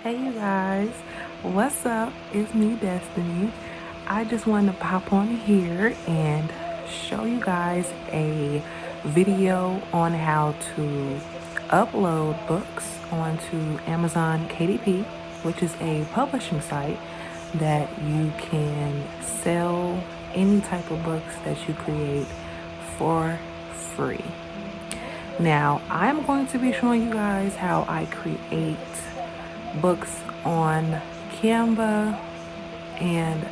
Hey you guys, what's up? It's me, Destiny. I just wanted to pop on here and show you guys a video on how to upload books onto Amazon KDP, which is a publishing site that you can sell any type of books that you create for free. Now, I'm going to be showing you guys how I create books on Canva, and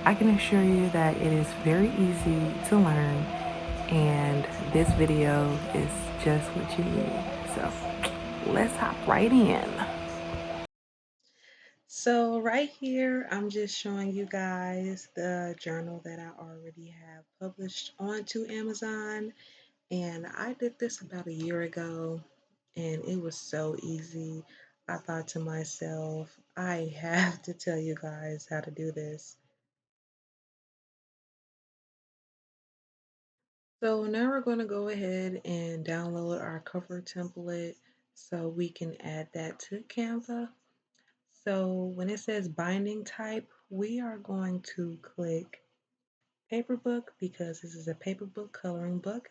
I can assure you that it is very easy to learn, and this video is just what you need. So let's hop right in. So right here, I'm just showing you guys the journal that I already have published onto Amazon. And I did this about a year ago, and it was so easy. I thought to myself, I have to tell you guys how to do this. So now we're going to go ahead and download our cover template so we can add that to Canva. So when it says binding type, we are going to click paper book because this is a paper book coloring book.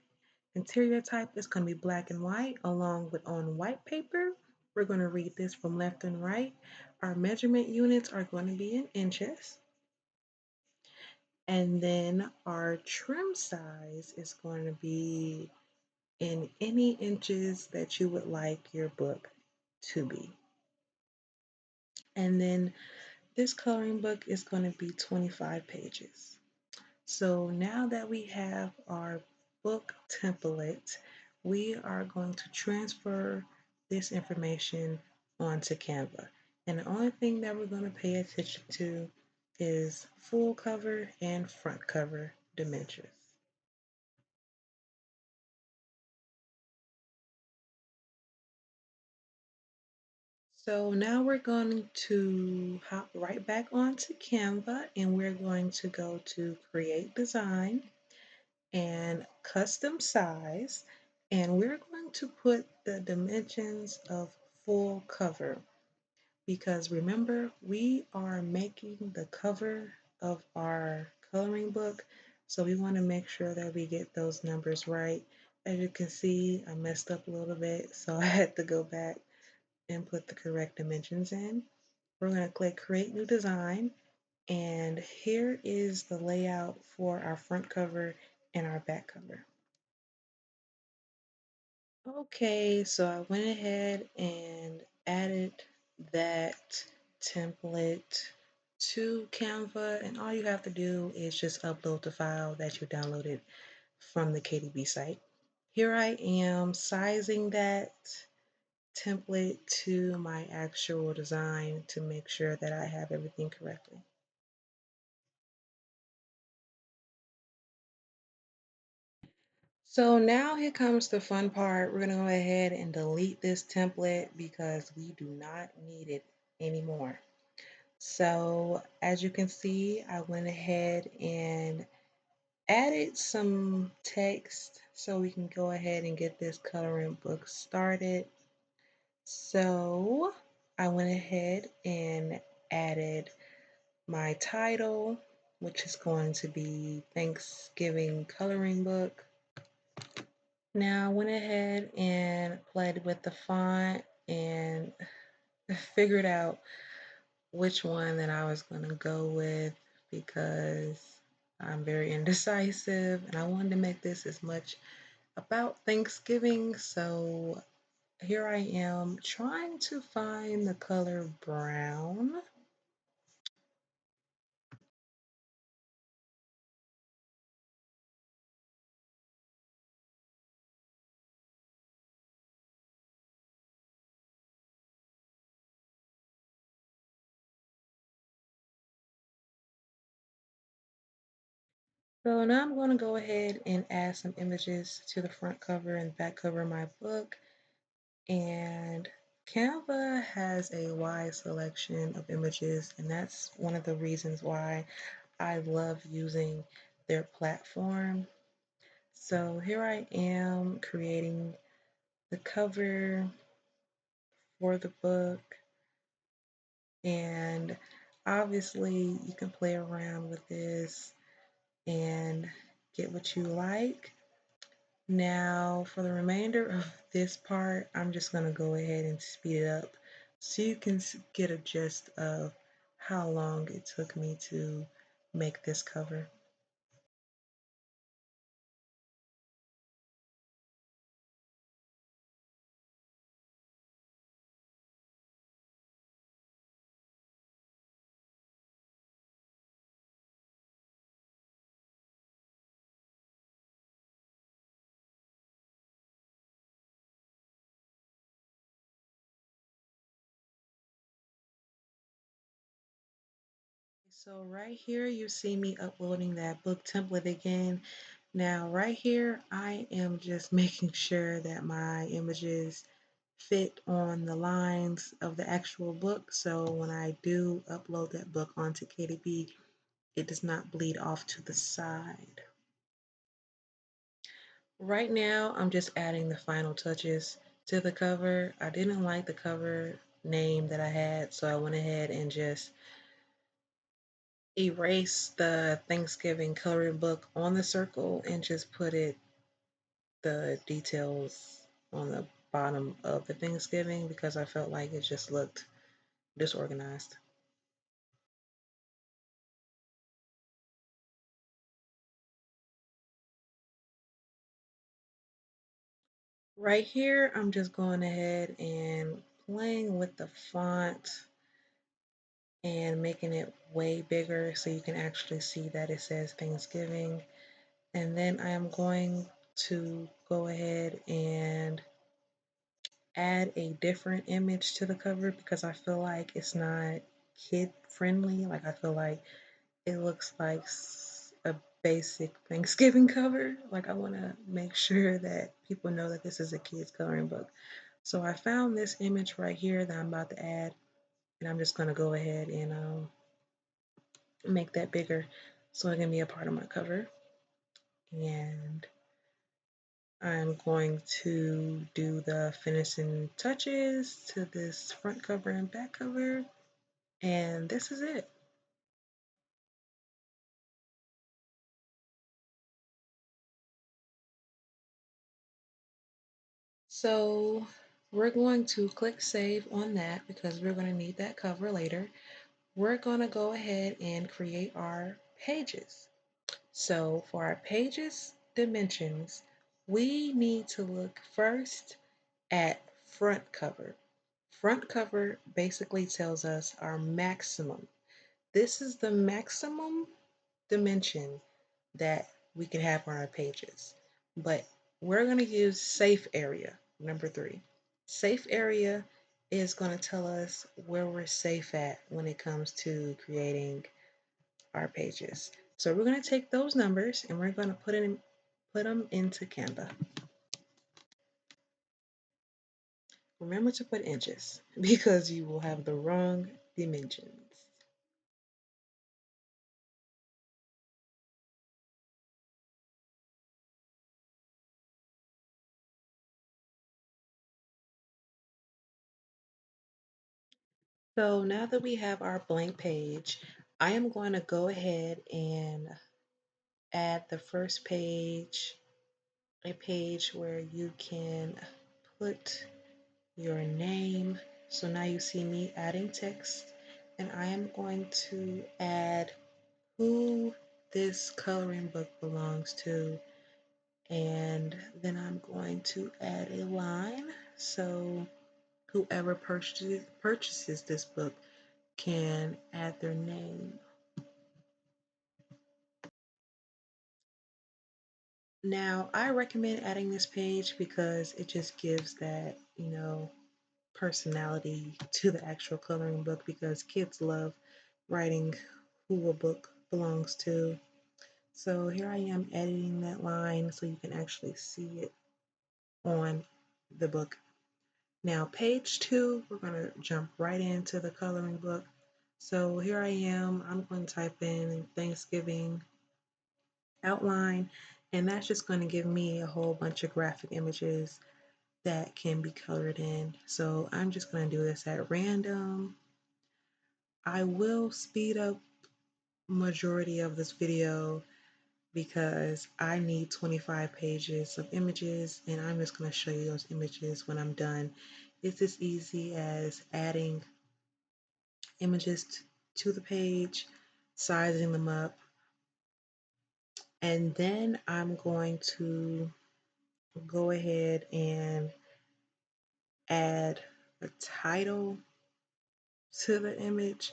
Interior type is going to be black and white along with on white paper. We're going to read this from left and right. Our measurement units are going to be in inches. And then our trim size is going to be in any inches that you would like your book to be. And then this coloring book is going to be 25 pages. So now that we have our book template, we are going to transfer this information onto Canva. And the only thing that we're going to pay attention to is full cover and front cover dimensions. So now we're going to hop right back onto Canva and we're going to go to create design and custom size, and we're going to put the dimensions of full cover because remember we are making the cover of our coloring book, so we want to make sure that we get those numbers right. As you can see, I messed up a little bit, so I had to go back and put the correct dimensions in. We're going to click create new design, and here is the layout for our front cover and our back cover. Okay, so I went ahead and added that template to Canva, and all you have to do is just upload the file that you downloaded from the KDP site. Here I am sizing that template to my actual design to make sure that I have everything correctly. So now here comes the fun part. We're gonna go ahead and delete this template because we do not need it anymore. So as you can see, I went ahead and added some text so we can go ahead and get this coloring book started. So I went ahead and added my title, which is going to be Thanksgiving Coloring Book. Now I went ahead and played with the font and figured out which one that I was going to go with because I'm very indecisive and I wanted to make this as much about Thanksgiving. So here I am trying to find the color brown. So now I'm going to go ahead and add some images to the front cover and back cover of my book. And Canva has a wide selection of images, and that's one of the reasons why I love using their platform. So here I am creating the cover for the book. And obviously you can play around with this and get what you like. Now for the remainder of this part, I'm just going to go ahead and speed it up so you can get a gist of how long it took me to make this cover. So right here, you see me uploading that book template again. Now right here, I am just making sure that my images fit on the lines of the actual book. So when I do upload that book onto KDP, it does not bleed off to the side. Right now, I'm just adding the final touches to the cover. I didn't like the cover name that I had, so I went ahead and just erased the Thanksgiving coloring book on the circle and just put the details on the bottom of the Thanksgiving because I felt like it just looked disorganized. Right here, I'm just going ahead and playing with the font and making it way bigger so you can actually see that it says Thanksgiving. And then I am going to go ahead and add a different image to the cover because I feel like it's not kid friendly. Like I feel like it looks like a basic Thanksgiving cover. Like I want to make sure that people know that this is a kid's coloring book. So I found this image right here that I'm about to add, and I'm just going to go ahead and make that bigger so it can be a part of my cover. And I'm going to do the finishing touches to this front cover and back cover, and this is it. So we're going to click save on that because we're going to need that cover later. We're going to go ahead and create our pages. So for our pages dimensions, we need to look first at front cover. Front cover basically tells us our maximum. This is the maximum dimension that we can have on our pages. But we're going to use safe area, number 3. Safe area is going to tell us where we're safe at when it comes to creating our pages. So we're going to take those numbers and we're going to put them into Canva. Remember to put inches because you will have the wrong dimensions. So now that we have our blank page, I am going to go ahead and add the first page, a page where you can put your name. So now you see me adding text, and I am going to add who this coloring book belongs to, and then I'm going to add a line so whoever purchases this book can add their name. Now, I recommend adding this page because it just gives that, personality to the actual coloring book because kids love writing who a book belongs to. So here I am editing that line so you can actually see it on the book. Now, page 2, we're going to jump right into the coloring book. So here I am, I'm going to type in Thanksgiving outline, and that's just going to give me a whole bunch of graphic images that can be colored in. So I'm just going to do this at random. I will speed up majority of this video because I need 25 pages of images and I'm just going to show you those images when I'm done. It's as easy as adding images to the page, sizing them up, and then I'm going to go ahead and add a title to the image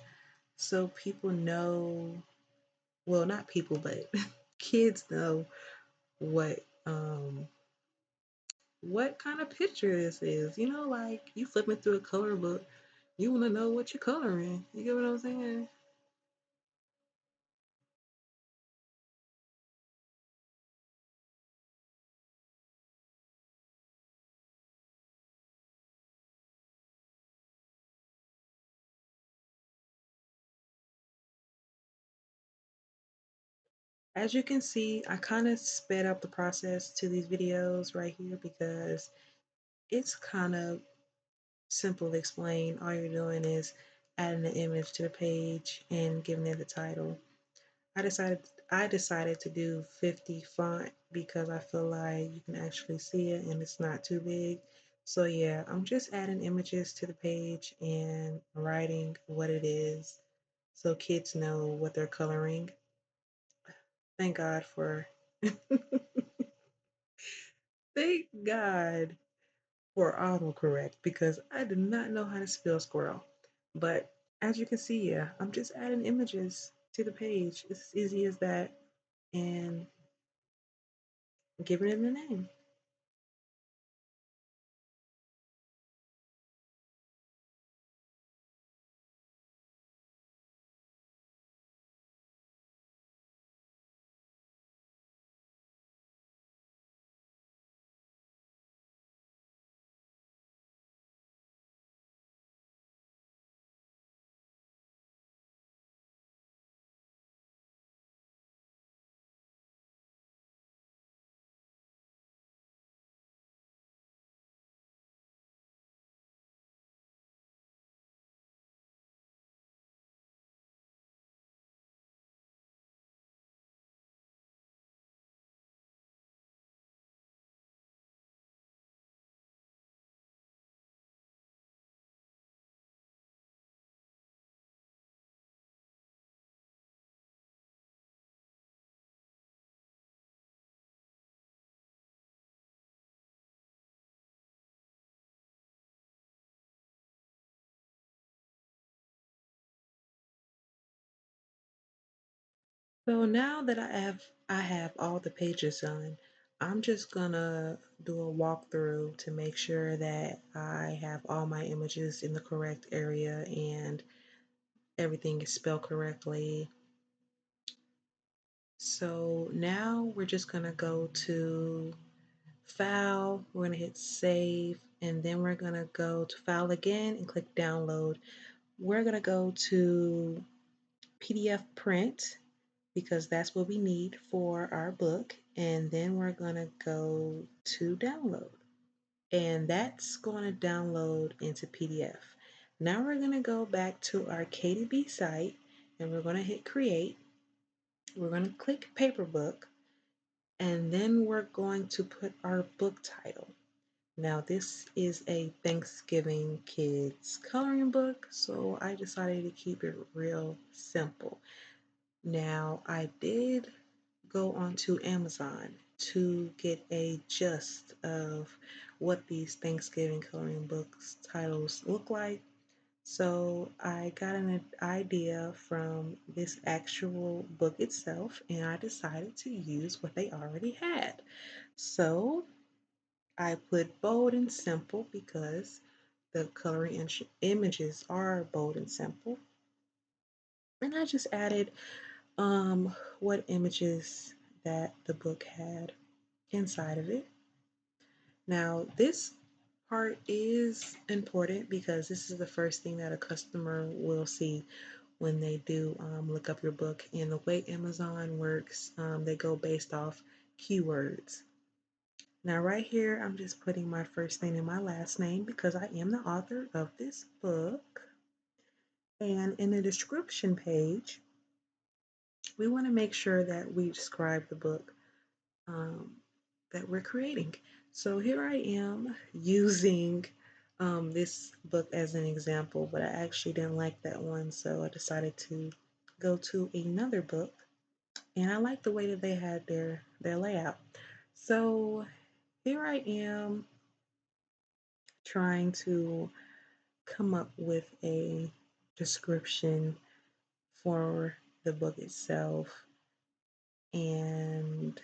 so people know, well, not people, but kids know what what kind of picture this is. You know, like you flipping through a color book, you want to know what you're coloring. You get what I'm saying? As you can see, I kind of sped up the process to these videos right here because it's kind of simple to explain. All you're doing is adding the image to the page and giving it the title. I decided I decided to do 50 font because I feel like you can actually see it and it's not too big. So yeah, I'm just adding images to the page and writing what it is so kids know what they're coloring. Thank God for thank God for autocorrect because I did not know how to spell squirrel. But as you can see, yeah, I'm just adding images to the page. It's as easy as that and giving it a name. So now that I have all the pages done, I'm just gonna do a walkthrough to make sure that I have all my images in the correct area and everything is spelled correctly. So now we're just gonna go to File, we're gonna hit Save, and then we're gonna go to File again and click Download. We're gonna go to PDF Print because that's what we need for our book. And then we're going to go to download. And that's going to download into PDF. Now we're going to go back to our KDP site and we're going to hit create. We're going to click paper book and then we're going to put our book title. Now this is a Thanksgiving kids coloring book, so I decided to keep it real simple. Now I did go onto Amazon to get a gist of what these Thanksgiving coloring books titles look like. So I got an idea from this actual book itself and I decided to use what they already had. So I put bold and simple because the coloring images are bold and simple. And I just added what images that the book had inside of it. Now, this part is important because this is the first thing that a customer will see when they do look up your book. And the way Amazon works, they go based off keywords. Now, right here, I'm just putting my first name and my last name because I am the author of this book. And in the description page, we want to make sure that we describe the book um, that we're creating. So here I am using this book as an example, but I actually didn't like that one, so I decided to go to another book, and I like the way that they had their layout. So here I am trying to come up with a description for the book itself, and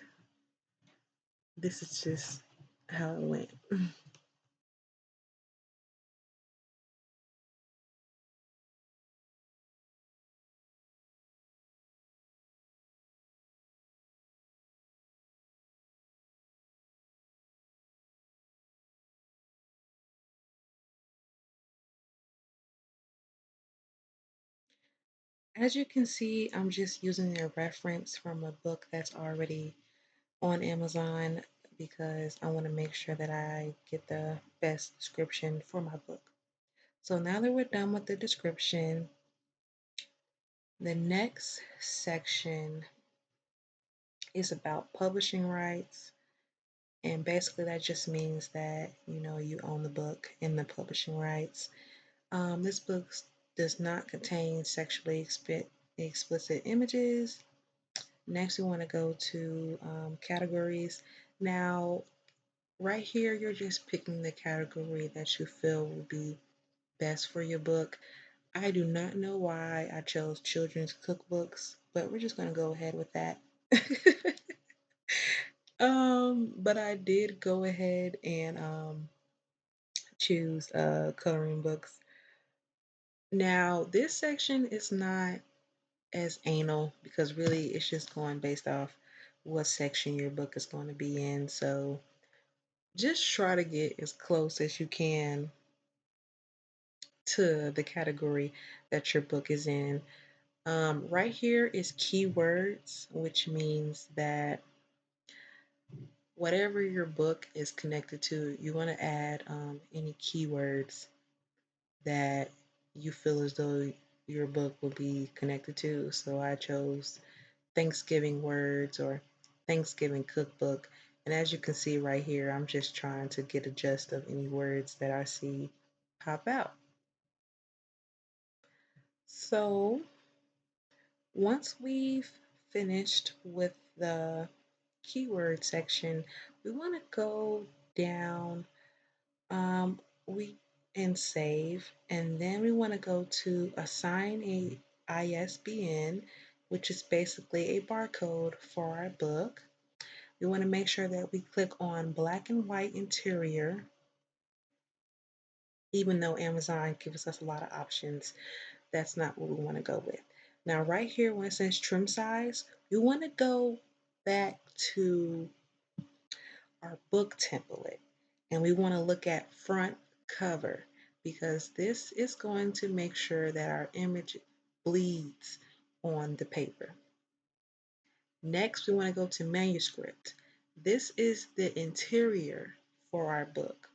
this is just how it went. As you can see, I'm just using a reference from a book that's already on Amazon because I want to make sure that I get the best description for my book. So now that we're done with the description, the next section is about publishing rights. And basically that just means that, you own the book and the publishing rights. This book does not contain sexually explicit images. Next, we want to go to categories. Now, right here, you're just picking the category that you feel will be best for your book. I do not know why I chose children's cookbooks, but we're just going to go ahead with that. But I did go ahead and choose coloring books. Now, this section is not as anal because really it's just going based off what section your book is going to be in. So just try to get as close as you can to the category that your book is in. Right here is keywords, which means that whatever your book is connected to, you want to add any keywords that you feel as though your book will be connected to. So I chose Thanksgiving words or Thanksgiving cookbook. And as you can see right here, I'm just trying to get a gist of any words that I see pop out. So once we've finished with the keyword section, we want to go down we and save, and then we want to go to assign a ISBN, which is basically a barcode for our book. We want to make sure that we click on black and white interior, even though Amazon gives us a lot of options. That's not what we want to go with. Now, right here, when it says trim size, we want to go back to our book template and we want to look at front cover because this is going to make sure that our image bleeds on the paper. Next, we want to go to manuscript. This is the interior for our book.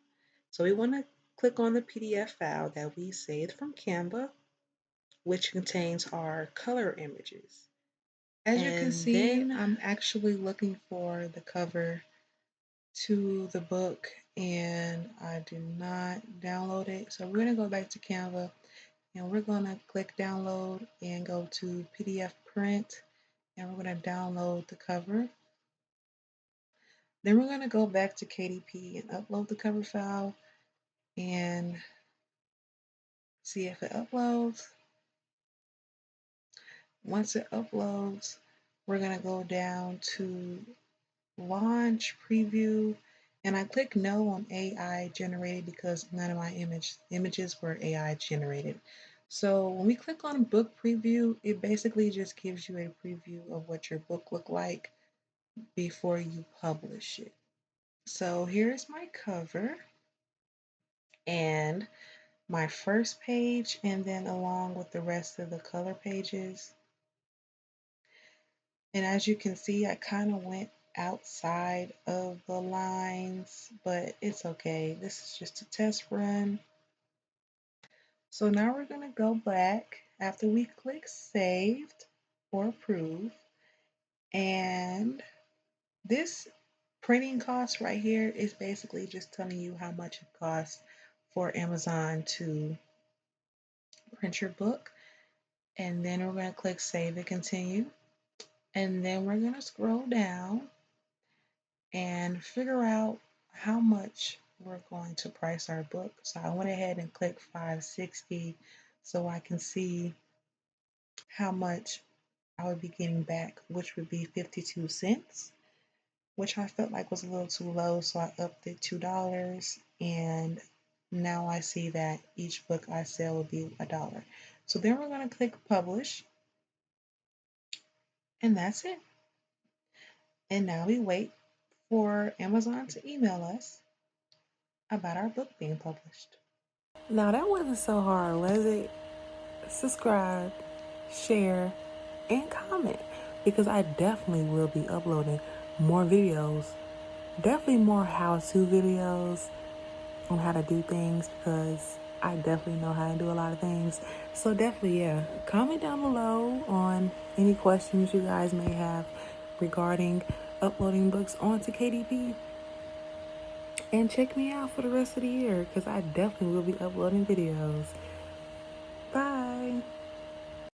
So we want to click on the PDF file that we saved from Canva, which contains our color images. As you can see, I'm actually looking for the cover to the book and I did not download it. So we're going to go back to Canva and we're going to click download and go to PDF print and we're going to download the cover. Then we're going to go back to KDP and upload the cover file and see if it uploads. Once it uploads, we're going to go down to launch preview and I click no on AI generated because none of my images were AI generated. So when we click on book preview, it basically just gives you a preview of what your book look like before you publish it. So here's my cover and my first page, and then along with the rest of the color pages. And as you can see, I kind of went outside of the lines, but it's okay. This is just a test run. So now we're going to go back after we click saved or approve, and this printing cost right here is basically just telling you how much it costs for Amazon to print your book. And then we're going to click save and continue. And then we're going to scroll down and figure out how much we're going to price our book. So I went ahead and clicked 560 so I can see how much I would be getting back, which would be 52 cents, which I felt like was a little too low. So I upped it $2. And now I see that each book I sell will be $1. So then we're going to click publish. And that's it. And now we wait for Amazon to email us about our book being published. Now that wasn't so hard, was it? Subscribe, share, and comment, because I definitely will be uploading more videos, definitely more how-to videos on how to do things, because I definitely know how to do a lot of things. So definitely, yeah, comment down below on any questions you guys may have regarding uploading books onto KDP. And check me out for the rest of the year, because I definitely will be uploading videos.